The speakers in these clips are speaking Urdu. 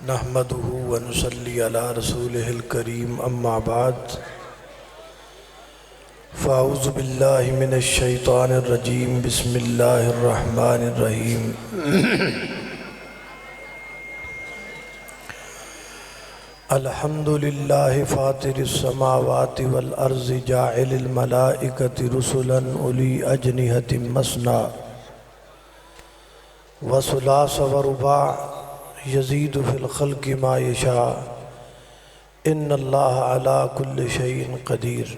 نحمده ونصلي على رسوله الكريم اما بعد فاعوذ باللہ من الشیطان الرجیم بسم اللہ الرحمن الرحیم الحمد للہ فاطر السماوات والارض جاعل الملائکۃ رسلا اولی اجنحۃ مثنی وثلاث ورباع یزید فی الخلق ما یشاء ان اللہ علی کل شیء قدیر۔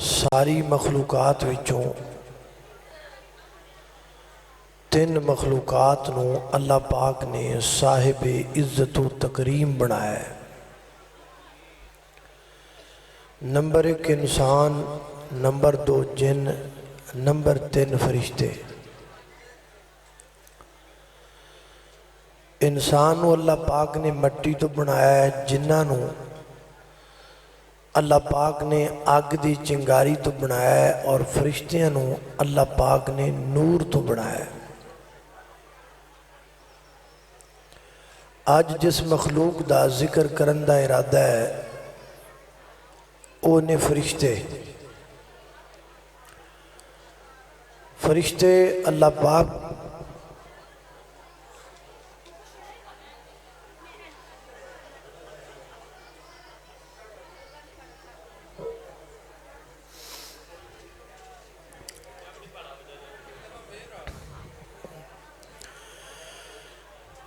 ساری مخلوقات وچوں تین مخلوقات نو اللہ پاک نے صاحب عزت و تکریم بنایا ہے۔ نمبر 1 انسان، نمبر 2 جن، نمبر 3 فرشتے۔ انسان نو اللہ پاک نے مٹی تو بنایا ہے، جنہاں نو اللہ پاک نے آگ دی چنگاری تو بنایا ہے، اور فرشتیاں نو اللہ پاک نے نور تو بنایا ہے۔ آج جس مخلوق دا ذکر کرن دا ارادہ ہے وہ نے فرشتے اللہ پاک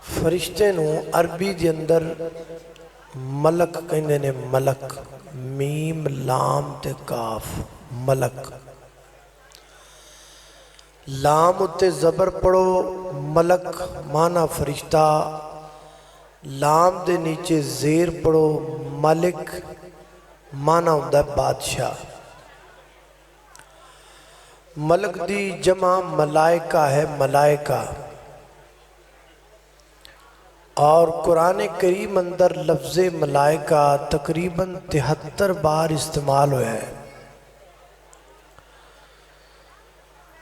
فرشتے نو عربی دے اندر ملک کہندے نے، ملک، میم لام تے کاف، ملک۔ لام تے زبر پڑھو ملک مانا فرشتہ، لام دے نیچے زیر پڑھو ملک مانا ہوندہ بادشاہ۔ ملک دی جمع ملائکہ ہے، ملائکہ۔ اور قرآن کریم اندر لفظ ملائکہ تقریباً 73 بار استعمال ہوا ہے۔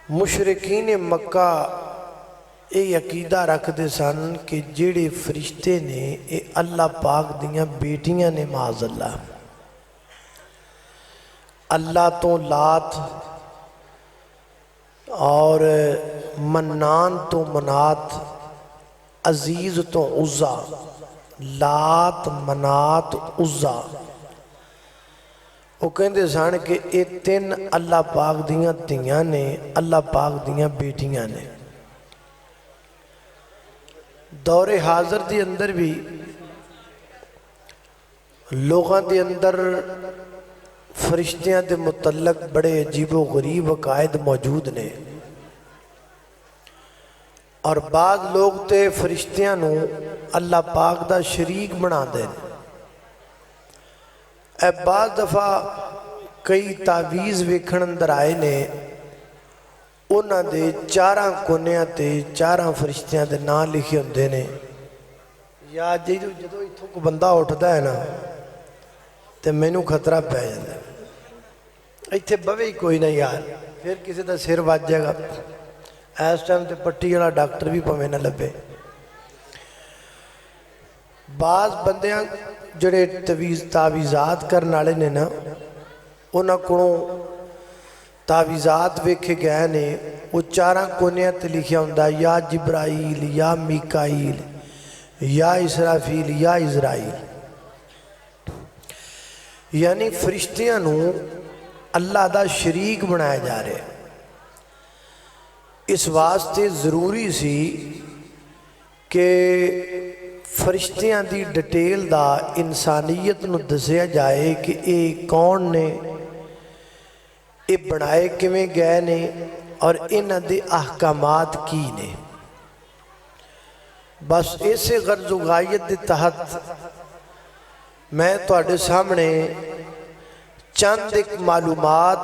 مشرکین مکہ یہ عقیدہ رکھ دے سن کہ جڑے فرشتے نے اے اللہ پاک دیاں بیٹیاں نے، معاذ اللہ۔ اللہ تو لات اور منان تو منات، عزیز تو عزا، لات منات عزا۔ وہ کہندے سن کہ اے تین اللہ پاک دیاں دھیاں نے، اللہ پاک دیاں بیٹیاں نے۔ دور حاضر دی اندر بھی لوگاں دے اندر فرشتیاں دے متعلق بڑے عجیب و غریب عقائد موجود نے، اور بعض لوگ تے فرشتیاں نو اللہ پاک دا شریک بنا دے۔ اے بعض دفعہ کئی تعویز ویکھن اندر آئے نے، انہاں دے 4 کونیاں تے 4 فرشتیاں دے نام لکھے ہوندے نے۔ یا جدو اتھوں کو بندہ اٹھدا ہے نا تے مینوں خطرہ پہ جاندا ہے، ایتھے بوے ہی کوئی نہ یار، پھر کسی دا سر وج جائے گا۔ اس ٹائم تے پٹی والا ڈاکٹر بھی پویں نہ لبے۔ بعض بندیاں جڑے تعویزات کرن والے نے نا، انہاں کولوں تعویزات ویکھے گئے نے، وہ 4 کونیاں تے لکھیا ہوندا یا جبرائیل یا میکائیل یا اسرافیل یا عزرائیل۔ یعنی فرشتیاں نو اللہ دا شریک بنایا جا رہے۔ اس واسطے ضروری سی کہ فرشتیاں دی ڈیٹیل دا انسانیت نو دسیا جائے کہ اے کون نے، اے بنائے کیویں گئے نے، اور انہاں دے احکامات کی نے۔ بس ایسے غرض و غایت دے تحت میں تواڈے سامنے چند ایک معلومات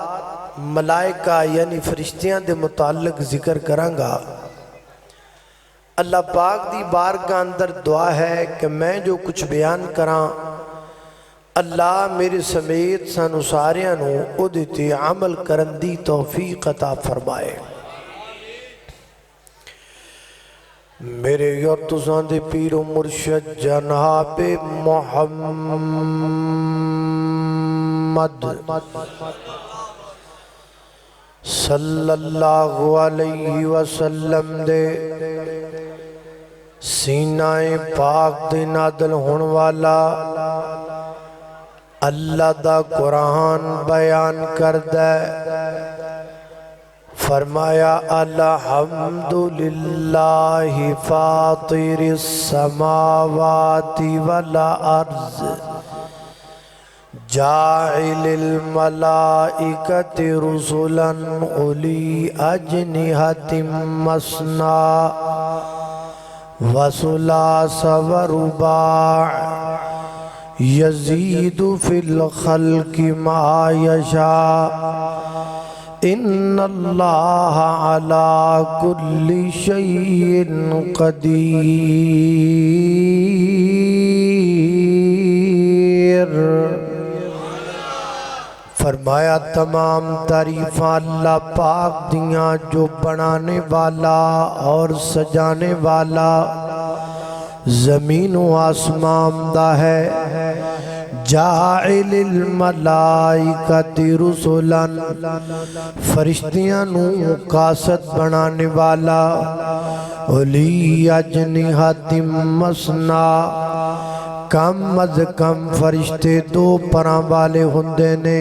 ملائکہ یعنی فرشتیاں دے متعلق ذکر کرانگا۔ اللہ پاک دی بارگاہ اندر دعا ہے کہ میں جو کچھ بیان کراں اللہ میرے سمیت سانو ساریاں نو او دیتے عمل کرن دی توفیق عطا فرمائے۔ میرے اور تساں دے پیر و مرشد جناب محمد صلی اللہ علیہ وسلم دے سینہ پاک دے نادل ہون والا اللہ دا قرآن بیان کردہ فرمایا الحمدللہ فاطر السماوات والارض جاعل الملائکۃ رسلا اولی اجنحۃ مثنی وثلاث ورباع یزید فی الخلق ما یشاء ان اللہ علی کل شیء قدیر۔ فرمایا تمام تعریفاں اللہ پاک دیاں جو بنانے والا اور سجانے والا زمین و آسمان دا ہے۔ جاعل الملائکۃ رسلا فرشتیاں نو قاصد بنانے والا اولی اجنحۃ مثنی کم از کم فرشتے دو پراں والے ہوندے نے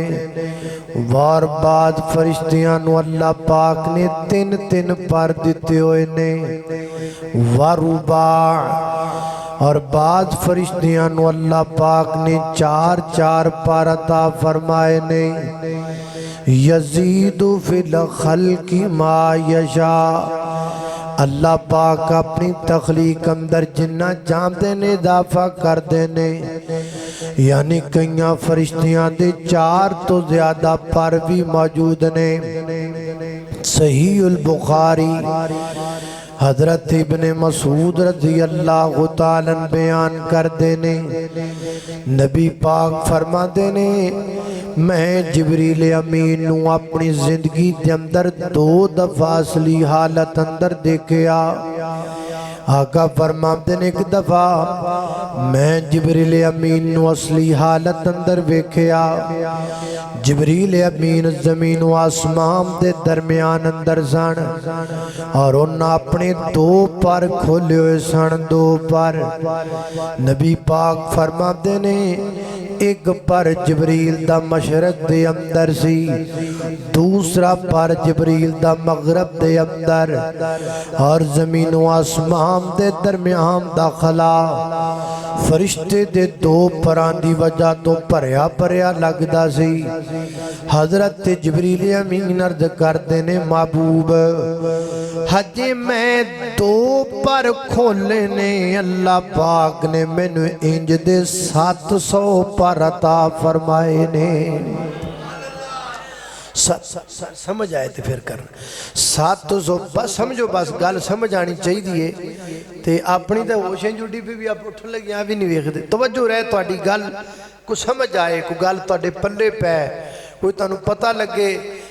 وار بعد فرشتیاں نو اللہ پاک نے تین تین پر دیتے ہوئے نے ورباع اور بعد فرشتیاں نو اللہ پاک نے چار چار پر عطا فرمائے نے یزید فی الخلق ما یشاء اللہ پاک اپنی تخلیق اندر جنہ جاندے نے اضافہ کر دینے یعنی کئیاں فرشتیاں دے چار تو زیادہ پر بھی موجود نے۔ صحیح البخاری حضرت ابن مسعود رضی اللہ تعالیٰ بیان کر دینے نبی پاک فرما دینے میں جبریل امین نو اپنی زندگی دے اندر دو دفعہ اصلی حالت اندر دیکھیا۔ آقا فرماتے نے ایک دفعہ میں جبریل امین نو اصلی حالت اندر ویکھیا۔ جبریل امین زمین و آسمان دے درمیان اندر سن اور انہاں اپنے دو پر کھولے ہوئے سن دو پر۔ نبی پاک فرماتے نے ایک پر جبریل دا مشرق دے اندر سی دوسرا پر جبریل دا مغرب دے اندر اور زمین و آسمان دے درمیان داخلہ فرشتے دے دو پران دی وجہ تو پریا پریا لگدا سی۔ حضرت جبریل امین عرض کر دینے محبوب حجے میں دو پر کھولے نے اللہ پاک نے میں نے انج دے 700 پر عطا فرمائے نے۔ سمجھ آئے تھے پھر کرنا 700 بس سمجھو بس گل سمجھ آنی چاہی دیئے تے اپنی تے ہوشیں جوڑی پہ بھی آپ اٹھن لگی یہاں بھی نہیں ویکھ دے توجہ رہے تو آڑی گل کو سمجھ آئے کو گل تو آڑے پلے پہ کوئی تانوں پتہ لگے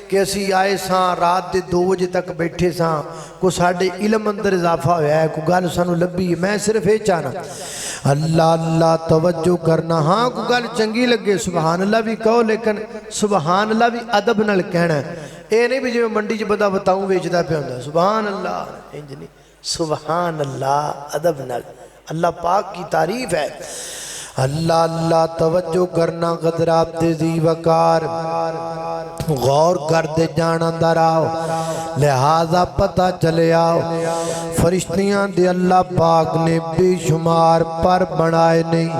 کہ اسی آئے ساں رات دے 2 بجے تک بیٹھے ساں کو ساڑے علم اندر اضافہ ہویا ہے کو گل سانوں لبی ہے میں صرف یہ چاہنا اللہ اللہ توجہ کرنا ہاں کو گل چنگی لگے سبحان اللہ بھی کہو لیکن سبحان اللہ بھی ادب نال کہنا ہے اے نہیں بھی جو منڈی جو بندہ بتاؤں ویچدا پہ ہوندا سبحان اللہ انجنی سبحان اللہ ادب نال اللہ پاک کی تعریف ہے۔ اللہ اللہ توجہ کرنا غدرات دے زی وقار غور کر دے جانا در آؤ لہذا پتہ چلے آؤ فرشتیاں دے اللہ پاک نے بے شمار پر بنائے نہیں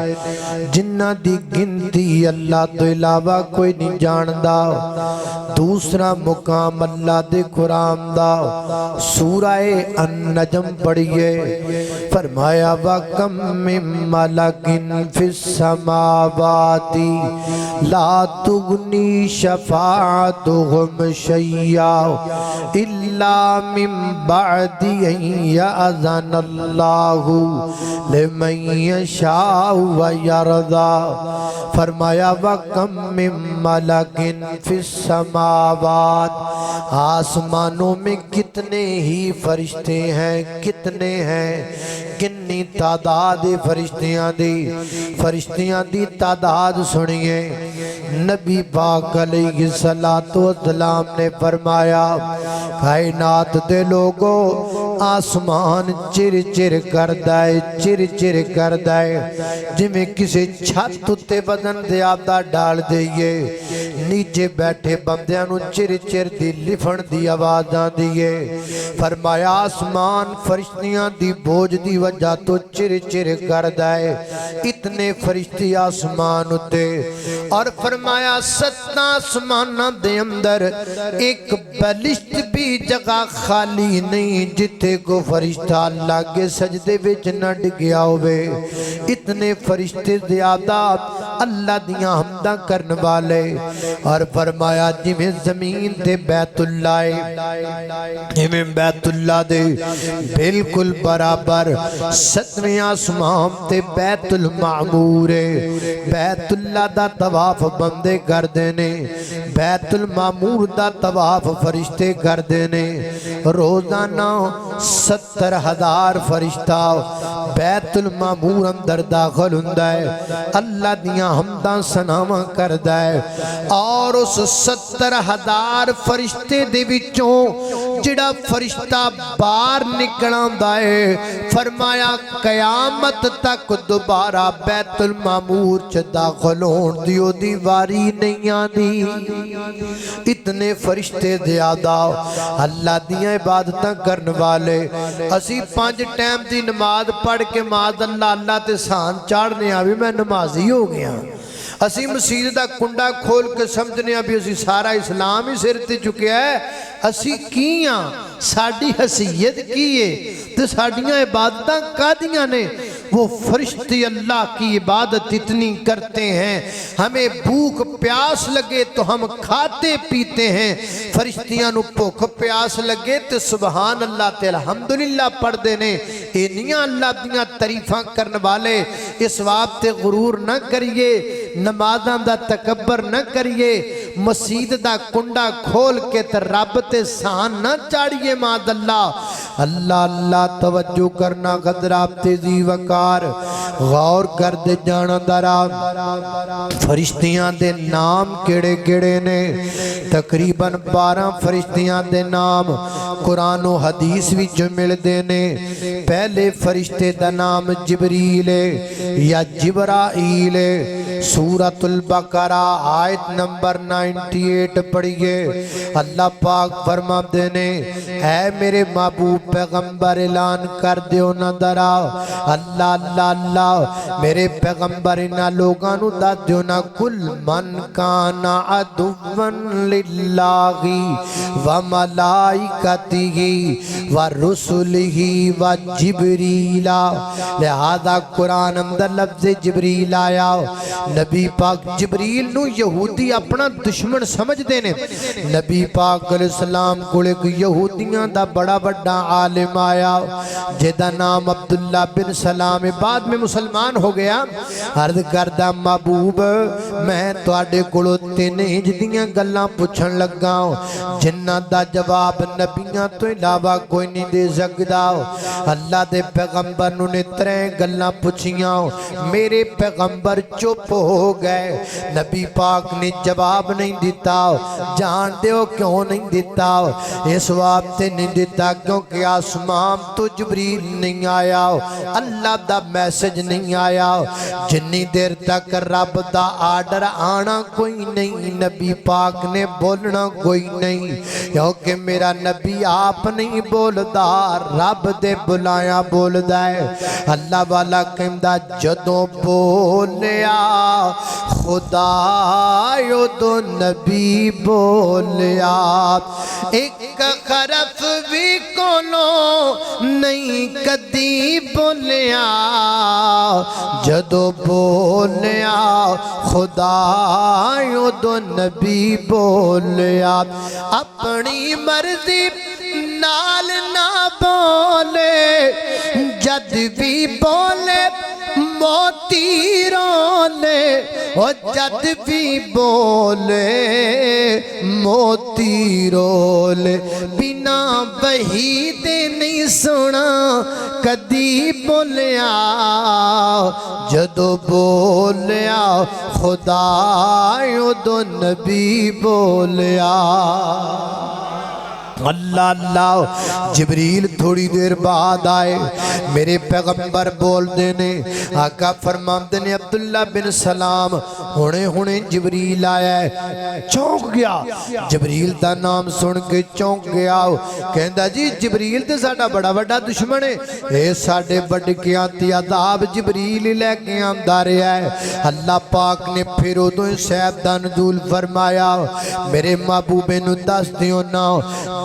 جنہ دی گنتی اللہ تو علاوہ کوئی نہیں جاندہ۔ دوسرا مقام اللہ دے قرآن دا سورہ النجم پڑھئے فرمایا وَكَمْ مِن مَلَكٍ فِي السَّمَاوَاتِ لَا تُغْنِي شَفَاعَتُهُمْ شَيْئًا إِلَّا مِن بَعْدِ أَن يَأْذَنَ اللَّهُ لِمَن يَشَاءُ وَيَرْضَىٰ۔ فرمایا وَكَمْ مِن مَلَكٍ فِي السَّمَاوَاتِ آسمانوں میں کتنے ہی فرشتے ہیں، کتنے ہیں، کنی تعداد فرشتیاں دی تعداد سنیے۔ نبی پاک علیہ السلام نے فرمایا کائنات دے لوگو آسمان چر چر کردائے، چر چر کردائے، جی میں کسی چھت تے بدن دے آبدہ ڈال دئیے، نیچے بیٹھے بندیاں چر چر دی لفن دی آوازاں دیئے۔ فرمایا آسمان فرشتیاں دی بوجھ دی وجہ تو چر چر کردائے، اتنے فرشتی آسمان تے، اور فرمایا 7 آسمانہ دے اندر ایک بلشت بھی جگہ خالی نہیں جتے کو فرشتہ اللہ کے سجدے وچ نہ ڈگیا ہوئے۔ اتنے فرشتے زیادہ اللہ دیاں حمدہ کرن والے، اور فرمایا جی میں زمین تے بیت اللہ، جی میں بیت اللہ دے بالکل برابر 7ویں آسمان تے بیت المعمور ہے۔ بیت اللہ دا طواف بندے کر دینے، بیت المعمور دا طواف فرشتے کر دینے، روزانہ 70,000 فرشتہ بیت المعمور اندر داخل ہوندہ ہے، اللہ دیاں حمداں سناواں کردہ ہے، اور اس 70,000 فرشتے دے وچوں جڑا فرشتہ باہر نکلاں دائے، فرمایا قیامت تک دوبارہ بیت المعمور چ داخل ہون دیو دیواری نہیں آدھی۔ اتنے فرشتے زیادہ اللہ دیاں عبادتاں کرن والے، اسی 5 ٹائم دی نماز پڑھ کے ماذ اللہ تے سان چاڑنے آوی میں نمازی ہو گیا، اسی مسجد دا کنڈا کھول کے سمجھنے ابھی اسی سارا اسلام ہی سرتے چکے ہے، اسی کیاں ساڑھی حسیت کیے تو ساڑھیاں عبادتاں قادیاں نے، وہ فرشتی اللہ کی عبادت اتنی کرتے ہیں، ہمیں بھوک پیاس لگے تو ہم کھاتے پیتے ہیں، فرشتیاں نو بھوک پیاس لگے تو سبحان اللہ تے الحمدللہ پڑھ دینے، انیاں اللہ دیاں تعریفاں کرن والے، اس واب تے غرور نہ کریے، نمازاں دا تکبر نہ کریے، مسجد دا کنڈا کھول کے تے رب تے سان نہ چاڑیے ماد اللہ۔ اللہ اللہ توجہ کرنا قدرہ تیزی وقار غور کر دے جانا درہ۔ فرشتیاں دے نام کیڑے کیڑے نے، تقریباً 12 فرشتیاں دے نام قرآن و حدیث بھی جو مل دینے۔ پہلے فرشتے دا نام جبریل یا جبرائیل، سورۃ البقرہ آیت نمبر 98 پڑھئے۔ اللہ پاک فرما دینے، اے میرے محبوب پیغمبر اعلان کر دیو نہ درا، اللہ اللہ اللہ میرے پیغمبر انہا لوگانو دا دیو نہ، کل من کانا عدوان للہ و ملائکتہی و رسولہی و جبریلہ۔ لہذا قرآن اندر لفظ جبریل آیا، نبی پاک جبریل نو یہودی اپنا دشمن سمجھ دینے، نبی پاک علیہ السلام کو ایک یہودیاں دا بڑا بڑا عالم آیا جیدہ نام عبداللہ بن سلام، بعد میں مسلمان ہو گیا۔ عرض کردہ محبوب میں تو آڑے کلو تینے ہجدیاں گلاں پوچھن لگا ہوں، جنہ دا جواب نبیاں تو علاوہ کوئی نہیں دے سکتا۔ اللہ دے پیغمبر نے 3 گلاں پوچھیاں، میرے پیغمبر چپ ہو گئے، نبی پاک نے جواب نہیں دیتا۔ جان دے ہو کیوں نہیں دیتا؟ اس وقت نہیں دیتا کیونکہ آسمان تو جبریل نہیں آیا، اللہ دا میسج نہیں آیا، جنی دیر تک رب دا آرڈر آنا کوئی نہیں، نبی پاک نے بولنا کوئی نہیں، کیونکہ میرا نبی آپ نہیں بولدا، رب دے بلایا بولدا ہے۔ اللہ والا کہندہ جدوں بولیا خدا یو دو نبی بولیا، ایک خرف بھی کونو نہیں کدی بولیا، جدو بولیا خدا یو دو نبی بولیا، اپنی مرضی نال نہ بولے، جد بھی بولے موتی رونے، او جد بھی بولے موتی رولے بنا وحی دے نہیں سنا کدی بولیا جدو بولیا خدا دو نبی بولیا اللہ اللہ جبریل تھوڑی دیر بعد آئے میرے پیغمبر بول دینے آقا فرمان دینے عبداللہ بن سلام ہونے جبریل آیا ہے چونک گیا جبریل دا نام سن کے چونک گیا کہندہ جی جبریل تے ساڑھا بڑا بڑا دشمن ہے اے ساڑھے بڑھ کے آتی عذاب جبریل لے کے آمدہ رہا ہے اللہ پاک نے پھر ادھو سیب دا نزول فرمایا میرے محبوب نو دس دیو نا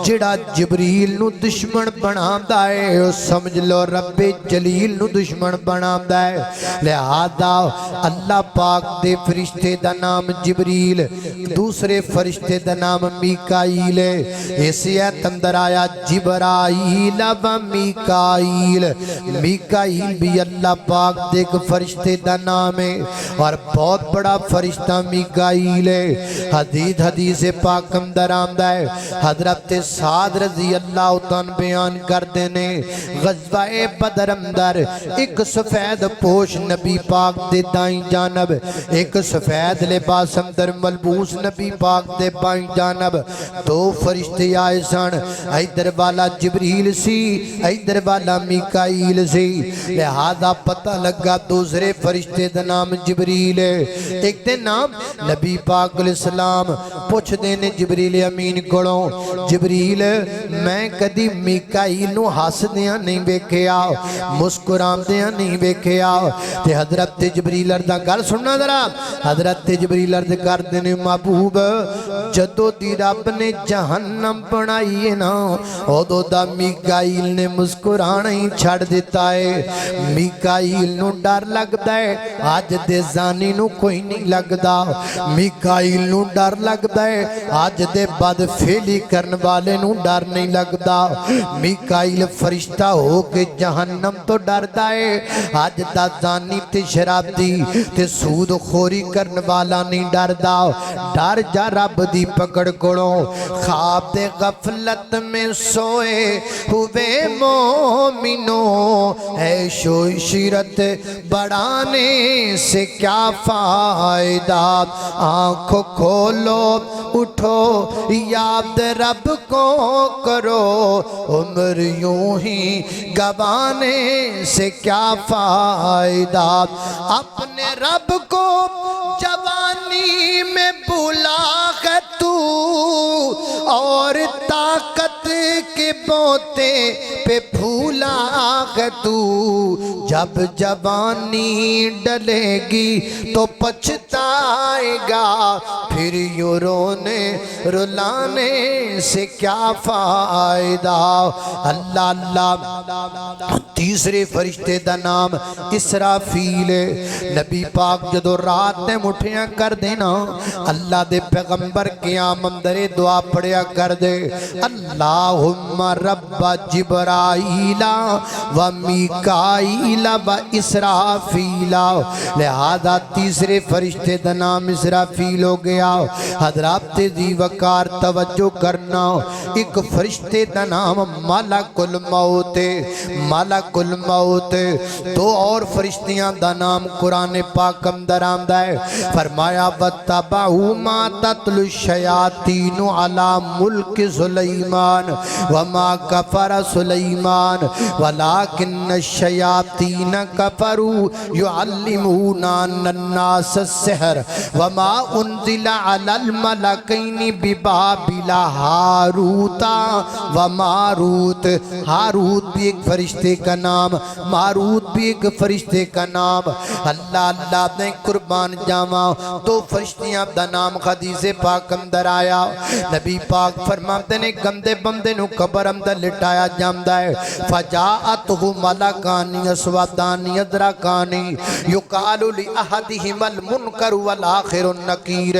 جڑا جبریل نو دشمن بنام دائے سمجھ لو رب جلیل نو دشمن بنام دائے لہذا اللہ پاک دے فرشتے دا نام جبریل دوسرے فرشتے دا نام میکائیل اسی ہے تندر آیا جبرائیل و میکائیل میکائیل بھی اللہ پاک دے فرشتے دا نام ہے اور بہت بڑا فرشتہ میکائیل ہے حدیث پاک اندر آمدہ ہے حضرت سعد رضی اللہ عنہ بیان کر دینے غزوہ بدر اندر ایک سفید پوش نبی پاک دے دائیں جانب ایک سفید لباس اندر ملبوس نبی پاک دے بائیں جانب دو فرشتے آئے سن ایدر والا جبریل سی ایدر والا میکائیل سی لہذا پتہ لگا دوسرے فرشتے دا نام جبریل ایک دے نام نبی پاک علیہ السلام پوچھ دینے جبریل امین کڑوں جبریل میں کدی میکائیل نو ہاس دیا نہیں بیکھیا مسکرام دیا نہیں بیکھیا تے حضرت جبریل اردہ گل سننا ذرا حضرت جبریل ارد کر دینے محبوب جدو دی رب نے جہنم بنائی نا او دو دا میکائیل نے مسکرانا ہی چھڑ دیتا ہے میکائیل نو ڈر لگ دائے آج دے زانی نو کوئی نہیں لگ دا میکائیل نو ڈر لگ دائے آج دے بد فیلی کرن والے نو ڈر نہیں لگ دا میکائیل فرشتہ ہو کے جہنم تو ڈر دائے آج دا زانی تے شراب دی تے سود خوری کرن والا نہیں ڈر دا ڈر جا رب دی پکڑ کڑوں خواب دے غفلت میں سوئے ہوئے مومنوں عیش و عشرت بڑھانے سے کیا فائدہ آنکھوں کھولو اٹھو یاد رب کو کرو عمر یوں ہی گوانے سے کیا فائدہ اپنے رب کو جوانی میں بھولا ہے تو اور طاقت کے بوتے پہ پھولا ہے تو جب جوانی ڈلے گی تو پچھتائے گا پھر یوں رونے رلانے سے کیا فائدہ اللہ اللہ تیسرے فرشتے دا نام اسرافیل نبی پاک جدو رات نے مٹھیاں کر دینا اللہ دے پیغمبر قیام اندر دعا پڑیا کر دے اللہم رب جبرائیل و میکائیل و اسرافیل لہذا تیسرے فرشتے دا نام اسرافیل ہو گیا حضرات دی وقار توجہ کرنا ایک فرشتے دا نام ملک الموت ملک الموت دو اور فرشتیاں دا نام قرآن پاک اندر آمدہ ہے فرمایا وَاتَّبَعُوا مَا تَتْلُو الشَّيَاطِينُ عَلَى مُلْكِ سُلَيْمَانَ وَمَا كَفَرَ سُلَيْمَانَ وَلَكِنَّ الشَّيَاطِينَ كَفَرُوا يُعَلِّمُونَ النَّاسَ السِّحْرَ وَمَا أُنزِلَ عَلَى الْمَلَكَيْنِ بِبَابِلَ ہاروت و ماروت ہاروت بھی ایک فرشتے کا نام ماروت بھی ایک فرشتے کا نام اللہ اللہ نے قربان جاواں دو فرشتیاں دا نام حدیث پاک اندر بنایا نبی پاک فرماتے نے گندے بندے نو قبر اندر لٹایا جامدا ہے فجاءتہ ملکانی اسودانی ادرکانی یقال لأحدہم المنکر والآخر النکیر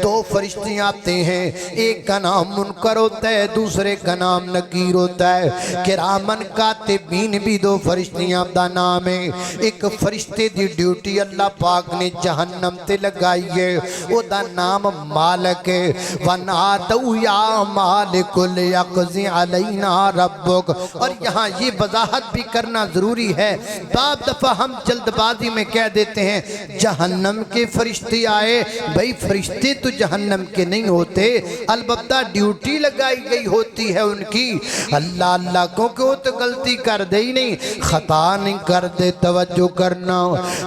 دو فرشتے آتے ہیں ایک کا نام منکر ہوتا ہے دوسرے کا نام نکیر ہوتا ہے کرامن کاتبین بھی دو فرشتیاں دا نام ہے ایک فرشتے دی ڈیوٹی اللہ پاک نے جہنم تے لگائی ہے او دا نام مالک ہے وَنَادَوْا يَا مَالِكُ لِيَقْضِ عَلَيْنَا رَبُّكَ اور یہاں یہ وضاحت بھی کرنا ضروری ہے بعض دفعہ ہم جلد بازی میں کہہ دیتے ہیں جہنم کے فرشتے آئے بھئی فرشتے تو جہنم کے نہیں ہوتے البتہ ڈیوٹی لگائی گئی ہوتی ہے ان کی اللہ اللہ کو کہ وہ تو غلطی کر دے ہی نہیں خطا نہیں کر دے توجہ کرنا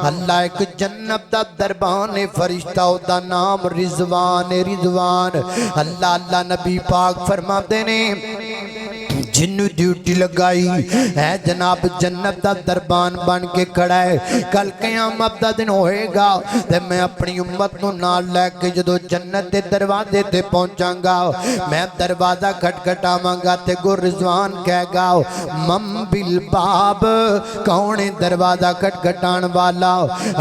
اللہ ایک جنت دا دربان فرشتہ دا نام رضوان رضوان اللہ اللہ نبی پاک فرماتے نے جنو ڈیوٹی لگائی ہے جناب جنت دا دربان بن کے کھڑا ہے کل قیامت دا دن ہوئے گا تے میں اپنی امت نو نال لے کے جدو جنت دے دروازے تے پہنچاں گا میں دروازہ کھٹکھٹاواں گا تے گو رضوان کہے گا مم بالباب کون دروازہ کھٹکھٹان والا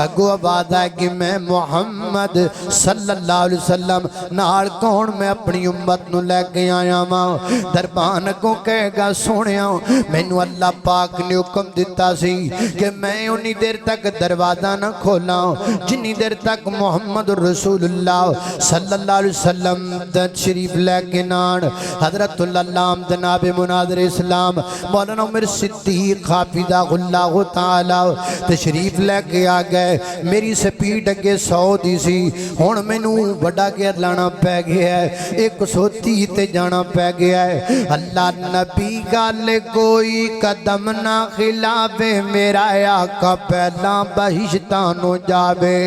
اگو آواز ہے کہ میں محمد صلی اللہ علیہ وسلم نال کون میں اپنی امت نو لے کے آیا ماں دربان کو کہے گا سونیا میں نو اللہ پاک نے حکم دیتا سی کہ میں انہی دیر تک دروازہ نہ کھولا جنہی دیر تک محمد رسول اللہ صلی اللہ علیہ وسلم شریف لے کے نان حضرت اللہ جناب مناظر اسلام مولانا عمر صدیق حافظہ اللہ تعالی تشریف لے کے آ گئے میری سپیڈ اگے 100 دی سی ہون میں نو بڑا گیر لانا پہ گیا ہے 130 تے جانا پہ گیا ہے اللہ نبی گالے کوئی قدم نہ خلافے میرا آقا پہلا بہشتانو جاوے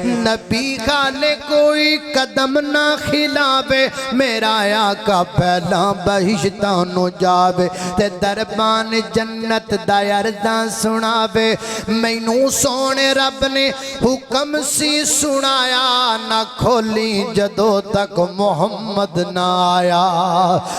نبی گالے کوئی قدم نہ خلافے میرا آقا پہلا بہشتانو جاوے تے دربان جنت دایردان سناوے میں نو سونے رب نے حکم سی سنایا نہ کھولی جدو تک محمد نہ آیا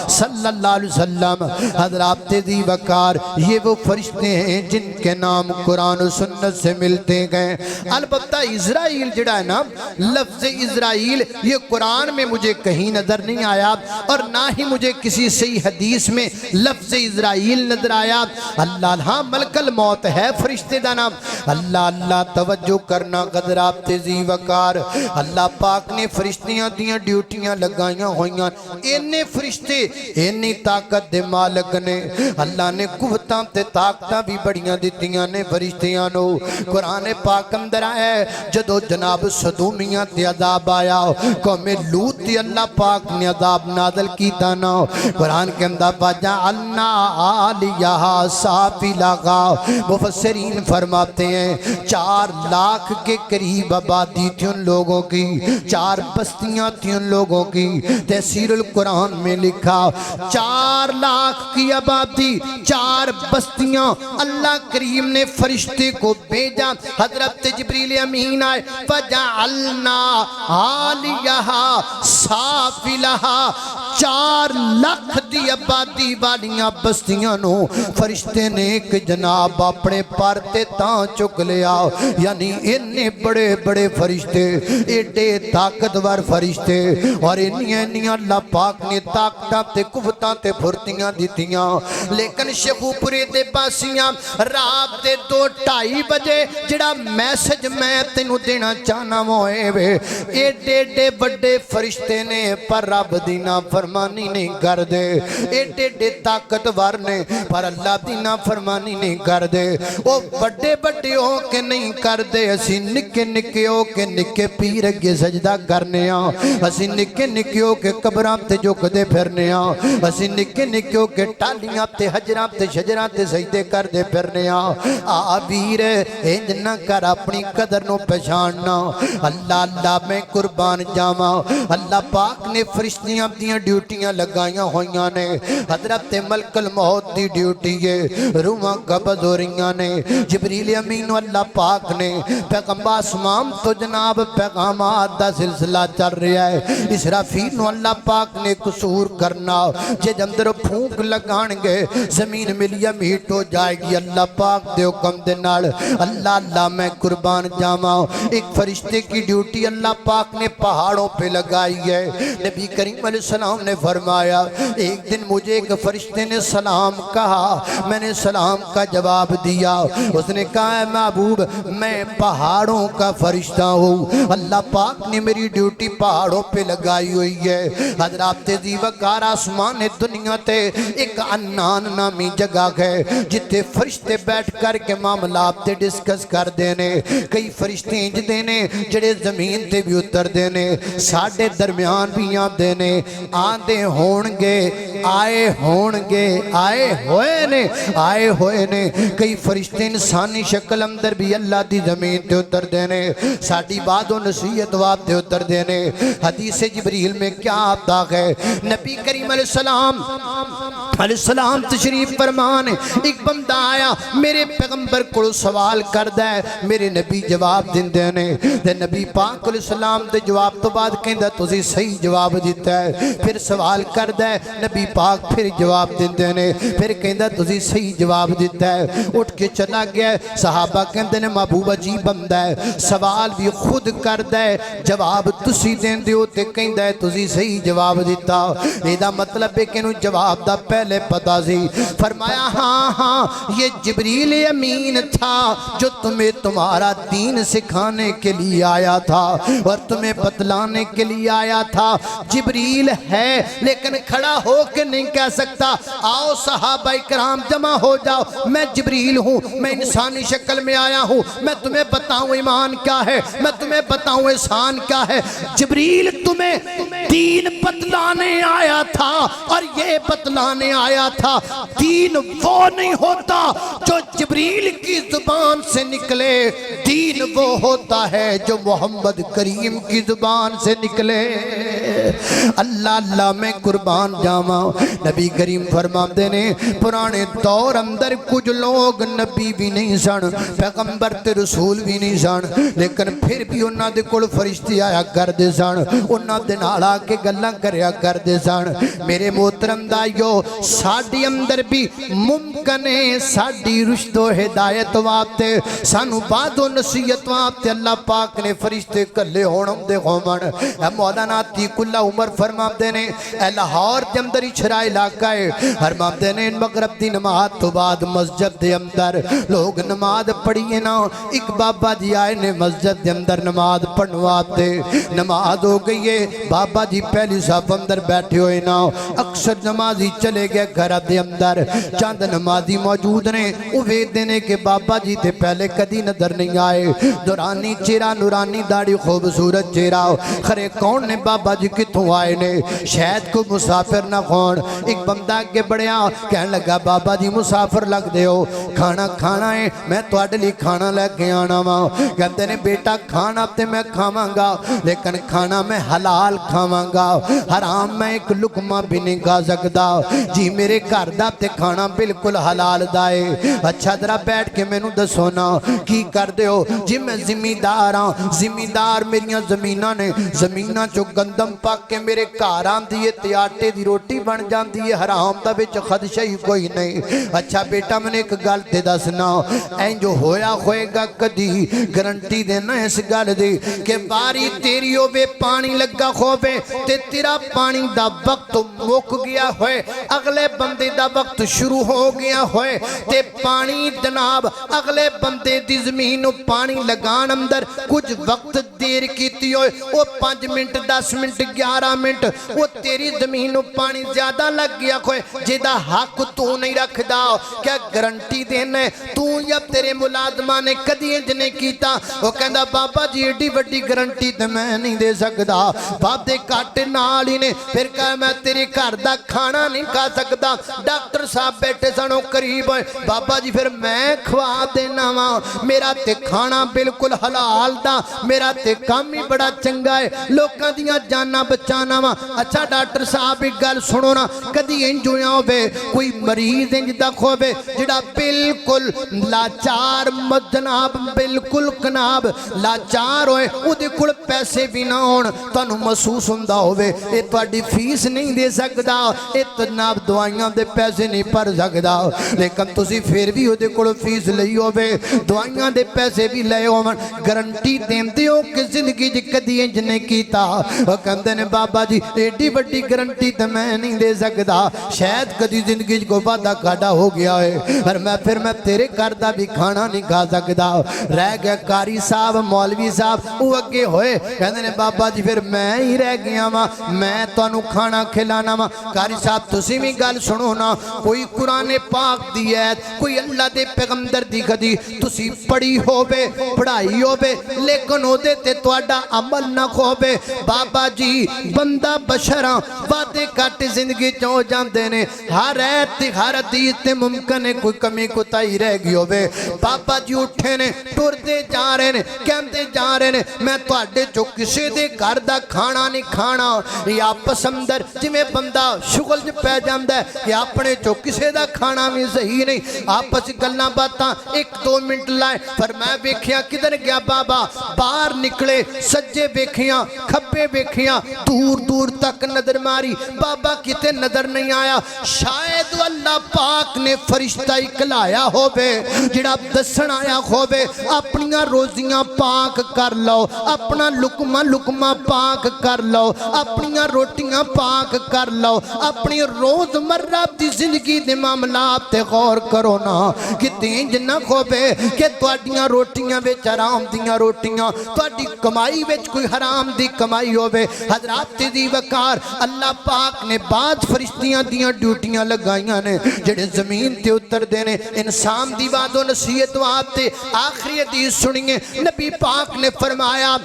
صلی اللہ علیہ وسلم حضرات دی وقار یہ وہ فرشتے ہیں جن کے نام قرآن و سنت سے ملتے گئے البتہ اسرائیل جڑا ہے نا لفظ اسرائیل یہ قرآن میں مجھے کہیں نظر نہیں آیا اور نہ ہی مجھے کسی صحیح حدیث میں لفظ اسرائیل نظر آیا اللہ اللہ ملک الموت ہے فرشتے دا نام اللہ اللہ توجہ کرنا حضرات دی وقار اللہ پاک نے فرشتیاں دیاں ڈیوٹیاں لگائیاں ہوئیاں انہیں فرشتے انہیں طاقت دے مالک نے اللہ نے قوتاں تے طاقتاں بھی بڑیاں دیتیاں نے فرشتیاں نو قرآن پاک اندر آئے جدو جناب صدومیاں تے عذاب آیا قوم لوط تے اللہ پاک نے عذاب نازل کیتا نا قرآن کے اندر وَجَعَلْنَا عَالِيَهَا سَافِلَهَا مفسرین فرماتے ہیں 4 لاکھ کے قریب آبادی تھی ان لوگوں کی 4 بستیاں تھی ان لوگوں کی تفسیر القرآن میں لکھا 4 لاکھ کی آبادی 4 بستیاں اللہ کریم نے فرشتے کو بھیجا حضرت جبریل امین آئے فَجَعَلْنَا عَالِيَهَا سَافِلَهَا 4 لاکھ دی آبادی والیاں بستیاں نو فرشتے نے ایک جناب اپنے پارتے تاں چک لیا یعنی انہیں بڑے بڑے فرشتے ایڈے طاقتور فرشتے اور انہیں اللہ پاک نے طاقتاں تے قوتاں تے پھرتیاں دیتیاں لیکن شیخوپورے دے پاسیاں رات دے 2:30 بجے جڑا میسج میں تینوں دینا چاہنا ہوئے وے ایڈے ایڈے بڑے فرشتے نے پر رب دی نافرمانی نہیں کر دے ایڈے ایڈے طاقتور نے پر اللہ دی نافرمانی نہیں کر دے وہ بڑے بڑے ہو کے نہیں کر دے اسی نکے نکے ہو کے نکے پیر اگے سجدہ کرنے اسی نکے نکے ہو کے قبراں تے جھک دے پھرنے اسی نکے نکے ہو کے ٹالیاں تے حجراں تے شجراں تے سجدے کر دے پھرنے ویر انج نہ کر اپنی قدر نو پہچاننا اللہ اللہ میں قربان جاواں اللہ پاک نے فرشتیاں دیاں ڈیوٹیاں لگائیاں ہوئیاں نے حضرت ملکل موت دی ڈیوٹی ہے روحاں قبض ہو رہی نے جبریل امین اللہ پاک نے پیغمبر آسمان تو جناب پیغامات دا سلسلہ چل رہا ہے اسرافیل نو اللہ پاک نے قصور کرنا جے اندر پھونک لگان گے زمین ملیا میٹ ہو جائے گی اللہ پاک دے حکم دے نال اللہ اللہ میں قربان جاواں ایک فرشتے کی ڈیوٹی اللہ پاک نے پہاڑوں پہ لگائی ہے نبی کریم علیہ السلام نے فرمایا ایک دن مجھے ایک فرشتے نے سلام کہا میں نے سلام کا جواب دیا اس نے کہا ہے محبوب میں پہاڑوں کا فرشتہ ہوں اللہ پاک نے میری ڈیوٹی پہاڑوں پہ لگائی ہوئی ہے حضرات دیوکار آسمان دنیا تے ایک انان نامی جگہ ہے جتے فرشتے بیٹھ کر کے معاملات تے ڈسکس کر دینے کئی فرشتے انج دینے جڑے زمین تے بھی اتر دینے ساڑھے درمیان بھی آن دینے آندے ہونگے آئے ہونگے آئے ہوئے نے کئی فرشتے انسانی شکل اندر بھی اللہ دی زمین تے اتر دینے ساڑھی بات و نصیحت واب تے اتر دینے حدیث جبریل میں کیا آتا ہے نبی کریم علیہ السلام تشریف فرمان ایک بندہ آیا میرے پیغمبر کو سوال کردہ ہے میرے نبی جواب دن دینے دے نبی پاک علیہ السلام دے جواب تو بعد کہندہ تُسی صحیح جواب دیتا ہے پھر سوال کردہ ہے نبی پاک پھر جواب دن دینے پھر کہندہ تُسی صحیح جواب دیتا ہے اٹھ کے چلا گیا ہے صحابہ کہندے نے محبوب عجیب بندہ ہے سوال بھی خود کردہ ہے جواب تُسی دین دیو تے کہندہ ہے تُسی صحیح جواب دیتا ایدہ مطلب ہے کہ انہوں جواب دا پہلے پتا سی فرمایا ہاں یہ جبریل امین تھا جو تمہیں تمہارا دین سکھانے کے لیے آیا تھا اور تمہیں بتلانے کے لیے آیا تھا جبریل ہے لیکن کھڑا ہو کے نہیں کہہ سکتا آؤ صحابہ اکرام جمع ہو جاؤ میں جبریل ہوں میں انسانی شکل میں آیا ہوں میں تمہیں بتاؤں ایمان کیا ہے میں تمہیں بتاؤں احسان کیا ہے جبریل تمہیں دین بتلانے آیا تھا اور یہ بتلانے آیا تھا دین وہ نہیں ہوتا جو جبریل کی زبان سے نکلے دین وہ ہوتا ہے جو محمد کریم کی زبان سے نکلے اللہ اللہ میں قربان جاواں نبی کریم فرماتے نے پرانے دور اندر کچھ لوگ نبی بھی نہیں سن پیغمبر تے رسول بھی نہیں سن لیکن پھر بھی انہاں دے کول فرشتے آیا کردے سن انہاں دے نال آ کے گلاں کریا کردے سن میرے محترم دائیو ساڑی اندر بھی ممکن ہے ساڑی رشد و ہدایت وابتے سانو بعد و نصیحت وابتے اللہ پاک نے فرشتے کلے ہونم دے غومن اے مولانا عتیق اللہ عمر فرمام دینے اے لاہور دے اندر اچھرا علاقہ ہے فرمام دینے مغرب دی نماز تو بعد مسجد دے اندر لوگ نماز پڑھئے نا ایک بابا جی آئے نے مسجد دے اندر نماز پڑھواتے نماز ہو گئی ہے بابا جی پہلی صاحب اندر بیٹھے ہوئے نا اکثر نمازی چلے گئے گھر دے اندر چاند نمازی موجود نے اوے دینے کے بابا جی تھے پہلے کدی نظر نہیں آئے دورانی چیرہ نورانی داڑی خوبصورت چیرہ خرے کون نے بابا جی کتوں آئے نے شاید کو مسافر نہ کون ایک بندہ کے بڑیا کہنے لگا بابا جی مسافر لگ دے ہو کھانا کھانا ہے میں تو اڈلی کھانا لے کے آنا ماں کہتے نے بیٹا کھانا تے میں کھاواں گا لیکن کھانا میں حلال کھاواں گا حرام میں ایک لقمہ بھی نہیں کھا سکتا جی میرے گھر دا تے کھانا بالکل حلال دائے اچھا ذرا بیٹھ کے میں نو دسونا کی کر دے ہو جی میں زمیندار ہاں زمیندار میریاں زمینہ نے زمینہ جو گندم پاک کے میرے کاران دیئے تے آٹے دی روٹی بن جان دیئے حرام دا بچ خدشہ ہی کوئی نہیں اچھا بیٹا میں نے ایک گل تے دسنا این جو ہویا ہوئے گا کدی گرنٹی دینا اس گل دی کہ باری تیری ہوئے پانی لگا خوبے تے تیرا پانی دا وقت موک گیا ہوئے اگلے بندے دا وقت شروع ہو گیا ہوئے تے پانی جناب اگلے بندے دی زمین پانی لگان اندر کچھ وقت دیر کیتی ہوئے وہ 5 منٹ 10 منٹ 11 منٹ وہ تیری زمین پانی زیادہ لگ گیا ہوئے جیدہ حق تو نہیں رکھ دا کیا گرنٹی دینے تو یا تیرے ملازمہ نے کدی انجنے کیتا وہ کہندہ بابا جی ایڈی وڈی گرنٹی تے میں نہیں دے سکتا باپ دے کاٹے نالی نے پھر کہا میں تیرے گھر دا کھانا نہیں کھا سکتا ڈاکٹر صاحب بیٹھے سنو قریب ہوئے بابا جی پھر میں کھوا دینا وا میرا تے کھانا بالکل حلال دا میرا تے کام ہی بڑا چنگا ہے لوکاں دیاں جاناں بچانا وا اچھا ڈاکٹر صاحب ایک گل سنو نا کدی انج ہویا ہوے کوئی مریض انج دا ہوے جڑا بالکل لاچار جناب بالکل جناب لاچار ہوئے او دے کول پیسے بھی نہ ہون تانوں محسوس ہوندا ہوے اے تہاڈی فیس نہیں دے سکدا اے جناب دوائیاں دے پیسے نہیں بھر سکدا لیکن تسی پھر بھی او دے کول فیس لئی ہوے دوائیاں دے پیسے بھی لے ہون گارنٹی دیندے ہو کہ زندگی وچ کدی انج نہیں کیتا او کہندے نے بابا جی ایڈی بڑی گارنٹی تے میں نہیں دے سکدا شاید کدی زندگی وچ کوئی وعدہ کھاڈا ہو گیا ہے پر میں تیرے گھر دا بھی کھانا نہیں کھا سکدا رہ گیا قاری صاحب مولوی صاحب او اگے ہوئے کہندے نے بابا جی پھر میں ہی رہ گیا وا میں تانوں کھانا کھلانا وا قاری صاحب تسی بھی گل سنو نا کوئی قرآن پاک دی ایت کوئی اللہ دے پیغمبر دی حدیث تسی پڑھی ہووے پڑھائی ہووے لیکن او دے تے تہاڈا عمل نہ ہووے بابا جی بندہ بشراں وعدے کٹ زندگی چ ہو جاندے نے ہر ایت تے ہر حدیث تے ممکن ہے کوئی کمی کوتاہی رہ گئی ہووے بابا جی اٹھے نے ٹردے جا رہے نے کہندے جا رہے نے میں تہاڈے چوں کسے دے گھر دا کھانا نہیں کھانا یا پسندر جویں بندہ شغل وچ پہ جاندا ہے کہ اپنے چوں کسے دا کھانا بھی صحیح نہیں آپس گلاں باتاں ایک دو منٹ لائے پر میں ویکھیا کدھر گیا بابا باہر نکلے سجے ویکھیاں کھبے ویکھیاں دور دور تک نظر ماری بابا کتے نظر نہیں آیا شاید اللہ پاک نے فرشتہ اکلایا ہووے جڑا دسن آیا ہووے اپنیاں روزیاں پاک کر لو اپنا لقمہ پاک کر لو اپنیاں روٹیاں پاک کر لو اپنی روز مرہ دی زندگی دے معاملات تے غور کرو نا کہ تینج نہ ہووے کہ تواڈیاں روٹیاں وچ حرام دیاں روٹیاں تواڈی کمائی وچ کوئی حرام دی کمائی ہووے حضرات دی وقار اللہ پاک نے بعض فرشتیاں دیاں ڈیوٹیاں لگائیاں نے جڑے زمین تے اتر دینے انسان دی بات و نصیحت وات تے آخری حدیث سنیے نبی پاک نے فرمایا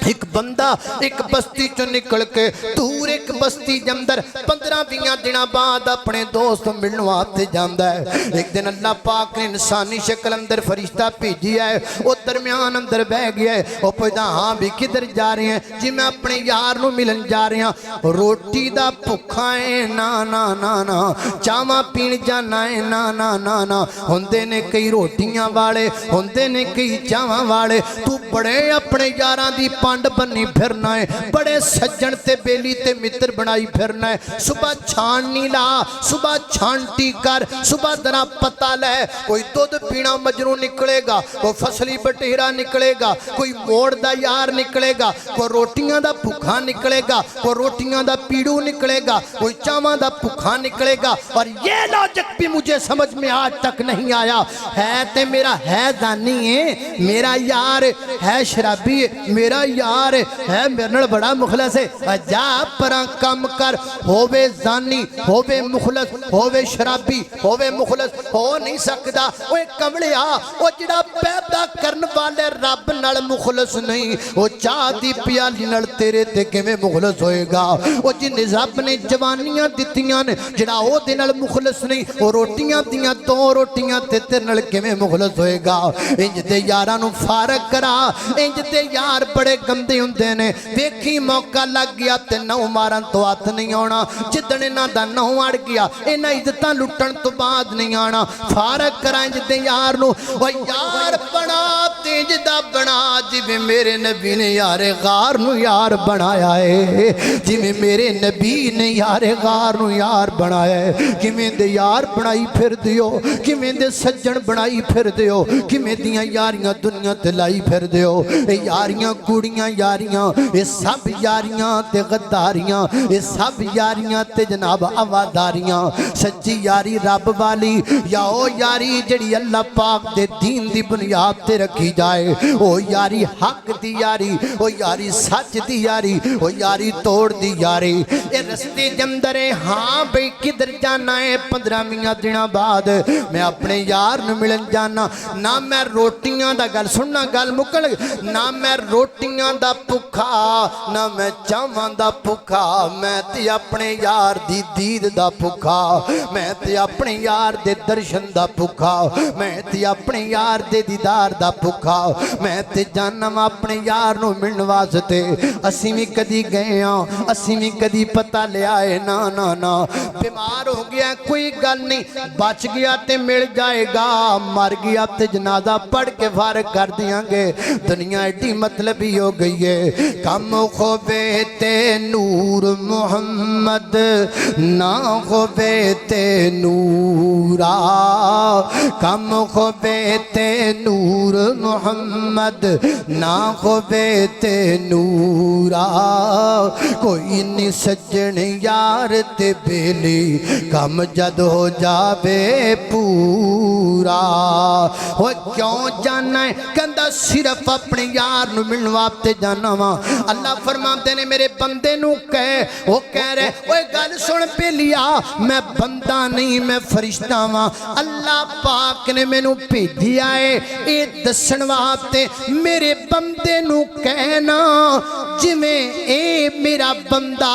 ایک بندہ ایک بستی چو نکل کے دور ایک بستی جمدر 15-20 دنوں بعد اپنے دوست ملن واسطے جاندا ہے ایک دن اللہ پاک نے انسانی شکل اندر فرشتہ بھیجیا ہے وہ درمیان اندر بیٹھ گیا ہے وہ پوچھدا ہاں بھی کدھر جا رہے ہیں جی میں اپنے یار نو ملن جا رہے ہیں روٹی دا بھکھا ہے نا نا نا نا چاواں پین جانا ہے نا نا نا نا ہوندے نے کئی روٹیاں والے ہوندے نے کئی چاواں والے تو بڑے اپنے یاراں دی پانڈ بنی پھرنا ہے بڑے سجن تے بیلی تے متر بنائی پھرنا ہے صبح چھاننی لا صبح چھانٹی کر صبح ذرا پتہ لے کوئی دودھ پینا مجنوں نکلے گا کوئی فصلی بٹیرا نکلے گا کوئی موڑ دا یار نکلے گا کوئی روٹیاں دا بھکھا نکلے گا کوئی روٹیاں دا پیڑو نکلے گا کوئی چاواں دا بھکھا نکلے گا اور یہ لاجک بھی مجھے سمجھ میں آج تک نہیں آیا ہے تے میرا ہے زانی ہے میرا یار ہے شرابی میرا یار ہے میرے نال بڑا مخلص ہے جا پراں کم کر ہووے زانی ہووے مخلص ہووے شرابی ہووے مخلص ہو نہیں سکدا اوے کملیا او جڑا پیدا کرن والے رب نال مخلص نہیں او چاہ دی پیالی نال تیرے تے کیویں مخلص ہوئے گا او جن رب نے جوانیاں دتیاں نے جڑا او دے نال مخلص نہیں او روٹیاں دیاں دو روٹیاں تے تیرے نال کیویں مخلص ہوئے گا انج تے یاراں نو فارغ کرا انج تے یار بڑے گندے ہوندے نے ویکھی موقع لگ گیا تے نو مارن تو ہاتھ نہیں آنا جدن انہاں دا نو اڑ گیا انہاں عزتاں لٹن تو بعد نہیں آنا فارغ کرا انج تے یار نو او یار بنا تے انج دا بنا جویں میرے نبی نے یار غار نو یار بنایا ہے جویں میرے نبی نے یار غار نو یار بنایا ہے کیویں دے یار بنائی پھر دیو کیویں دے سجن بنائی پھر دیو کیویں دیاں یاریاں دنیا تے لائی پھر دیو اے یاریاں کوڑیاں یاریاں اے سب یاریاں تے غداریاں اے سب یاریاں تے جناب عواداریاں سچی یاری رب والی یا او یاری جڑی اللہ پاک دے دین دی بنیاد تے رکھی جائے او یاری حق دی یاری او یاری سچ دی یاری او یاری توڑ دی یاری اے رستے جندرے ہاں بھئی کدھر جانا ہے 15 دنوں بعد میں اپنے یار نو ملن جانا نہ میں روٹیاں دا گل سننا گل مکل نہ میں روٹیاں دا پکھا نہ میں چاواں دا پکھا میں تے اپنے یار دی دید دا پکھا میں تے اپنے یار دے درشن دا پکھا میں تے اپنے یار دے دیدار دا پکھا میں تے جانم اپنے یار نو ملن واسطے اسی بھی کدی گئے ہاں اسی بھی کدی پتہ لے آئے نا نا نا بیمار ہو گیا کوئی گل نہیں بچ گیا تے مل جائے گا مر گیا تے جنازہ پڑھ کے فارغ کر دیاں گے دنیا ایڈی مطلبی ہو گئی ہے کم خوبے تے نور محمد نہ خوبے تے نورا کم خوبے تے نور محمد نہ خوبے تے نورا کوئی نہیں سجن یار تے بیلی کم جد ہو جاوے پورا وہ کیوں جانا ہے کہندہ صرف اپنے یار نو ملن واسطے جانا وا اللہ فرماتے نے میرے بندے نو کہے وہ کہہ رہے وہ گل سن پہ لیا میں بندہ نہیں میں فرشتہ وا اللہ پاک نے میں نو بھیجیا ہے اے دسن واسطے میرے بندے نو کہنا جویں اے میرا بندہ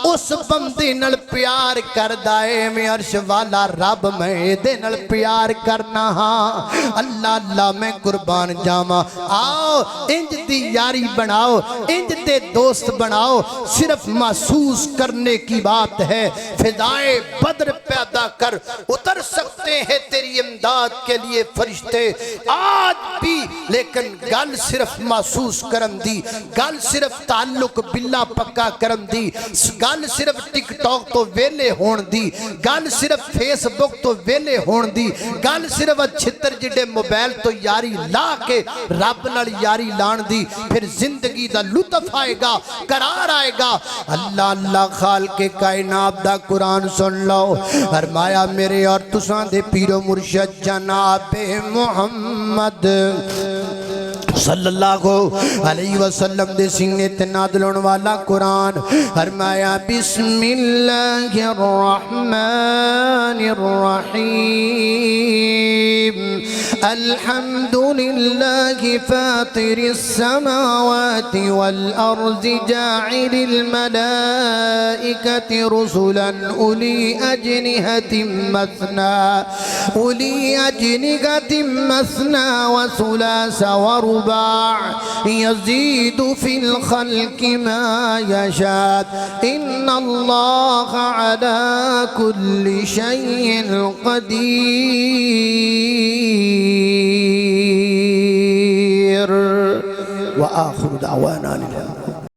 اس بندے نال پیار کردا ہے میں عرش والا رب میں دے نال پیار کرنا ہاں اللہ اللہ میں قربان جاواں آؤ انج دی یاری بناؤ انج دے دوست بناؤ صرف محسوس کرنے کی بات ہے فضائے بدر پیدا کر اتر سکتے ہیں تیری امداد کے لیے فرشتے آج بھی لیکن گل صرف محسوس کرن دی گل صرف تعلق باللہ پکا کرن دی گل صرف ٹک ٹاک تو ویلے ہون دی گل صرف فیس بک تو ویلے ہون دی گل صرف چھتر جڑے موبائل تو یاری لا کے رب نال یاری لان دی پھر زندگی دا لطف آئے گا قرار آئے گا اللہ اللہ خالق کائنات دا قرآن سن لو فرمایا میرے اور تساں دے پیر و مرشد جناب محمد صلی اللہ علیہ وسلم دے سینے تے نازل ہون والا قرآن فرمایا بسم اللہ الرحمن الرحیم الحمدللہ فاطر السماوات والارض جاعل الملائکة رسلا اولی اجنحة مثنى وثلاث ورباع يزيد في الخلق ما يشاء إن الله على كل شيء قدير وآخر دعوانا